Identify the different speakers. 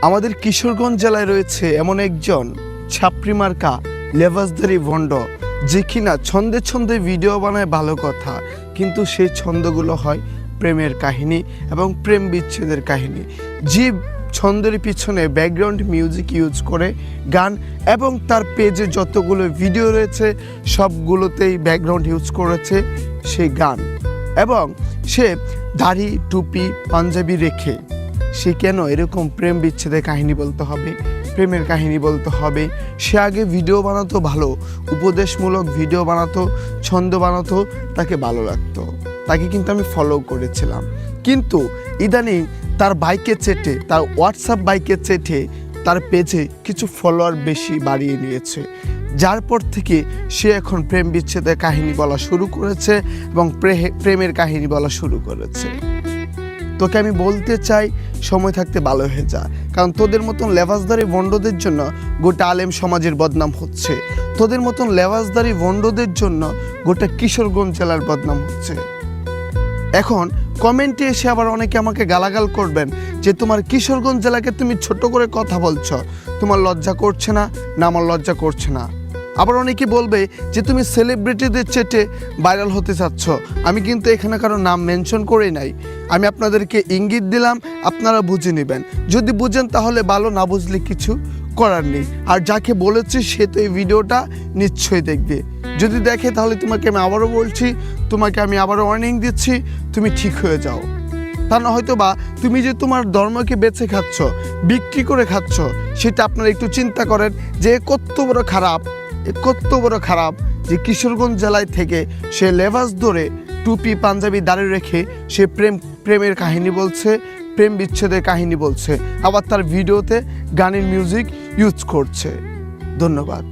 Speaker 1: আমাদের কিশোরগঞ্জ জেলায় রয়েছে এমন একজন ছাপরি মার্কা লেবাসধারী ভণ্ড, যে কিনা ছন্দে ছন্দে ভিডিও বানায় ভালো কথা, কিন্তু সেই ছন্দগুলো হয় প্রেমের কাহিনী এবং প্রেম বিচ্ছেদের কাহিনী। যে ছন্দের পিছনে ব্যাকগ্রাউন্ড মিউজিক ইউজ করে গান, এবং তার পেজে যতগুলো ভিডিও রয়েছে সবগুলোতেই ব্যাকগ্রাউন্ড ইউজ করেছে সেই গান। এবং সে দাড়ি টুপি পাঞ্জাবি রেখে সে কেন এরকম প্রেম বিচ্ছেদের কাহিনী বলতে হবে, প্রেমের কাহিনী বলতে হবে? সে আগে ভিডিও বানাতো ভালো, উপদেশমূলক ভিডিও বানাতো, ছন্দ বানাতো, তাকে ভালো লাগতো, তাকে কিন্তু আমি ফলো করেছিলাম। কিন্তু ইদানিং তার বাইকে চেটে, তার হোয়াটসঅ্যাপ বাইকে চেটে তার পেজে কিছু ফলোয়ার বেশি বাড়িয়ে নিয়েছে, যার পর থেকে সে এখন প্রেম বিচ্ছেদের কাহিনী বলা শুরু করেছে এবং প্রেমের কাহিনী বলা শুরু করেছে। তোকে আমি বলতে চাই, সময় থাকতে ভালো হয়ে যা, কারণ তোদের মতন লেবাসদারি ভণ্ডদের জন্য গোটা আলেম সমাজের বদনাম হচ্ছে, তোদের মতন লেবাসদারি ভণ্ডদের জন্য গোটা কিশোরগঞ্জ জেলার বদনাম হচ্ছে। এখন কমেন্টে এসে আবার অনেকে আমাকে গালাগাল করবেন যে তোমার কিশোরগঞ্জ জেলাকে তুমি ছোট করে কথা বলছো, তোমার লজ্জা করছে না? না, আমার লজ্জা করছে না। আবার অনেকে বলবে যে তুমি সেলিব্রিটিদের চেটে ভাইরাল হতে চাচ্ছ। আমি কিন্তু এখানে কারো নাম মেনশন করেই নাই, আমি আপনাদেরকে ইঙ্গিত দিলাম, আপনারা বুঝে নেবেন। যদি বুঝেন তাহলে ভালো, না বুঝলে কিছু করার নেই। আর যাকে বলেছি সে তো এই ভিডিওটা নিশ্চয়ই দেখবে, যদি দেখে তাহলে তোমাকে আমি আবারও বলছি, তোমাকে আমি আবারও ওয়ার্নিং দিচ্ছি, তুমি ঠিক হয়ে যাও। তা না হয়তো বা তুমি যে তোমার ধর্মকে বেছে খাচ্ছ, বিক্রি করে খাচ্ছ, সেটা আপনারা একটু চিন্তা করেন যে কত বড় খারাপ, কত বড় খারাপ যে কিশোরগঞ্জ জেলায় থেকে সে লেবাস ধরে টুপি পাঞ্জাবি দাঁড়িয়ে রেখে সে প্রেমের কাহিনী বলছে, প্রেম বিচ্ছেদের কাহিনী বলছে, আবার তার ভিডিওতে গানের মিউজিক ইউজ করছে। ধন্যবাদ।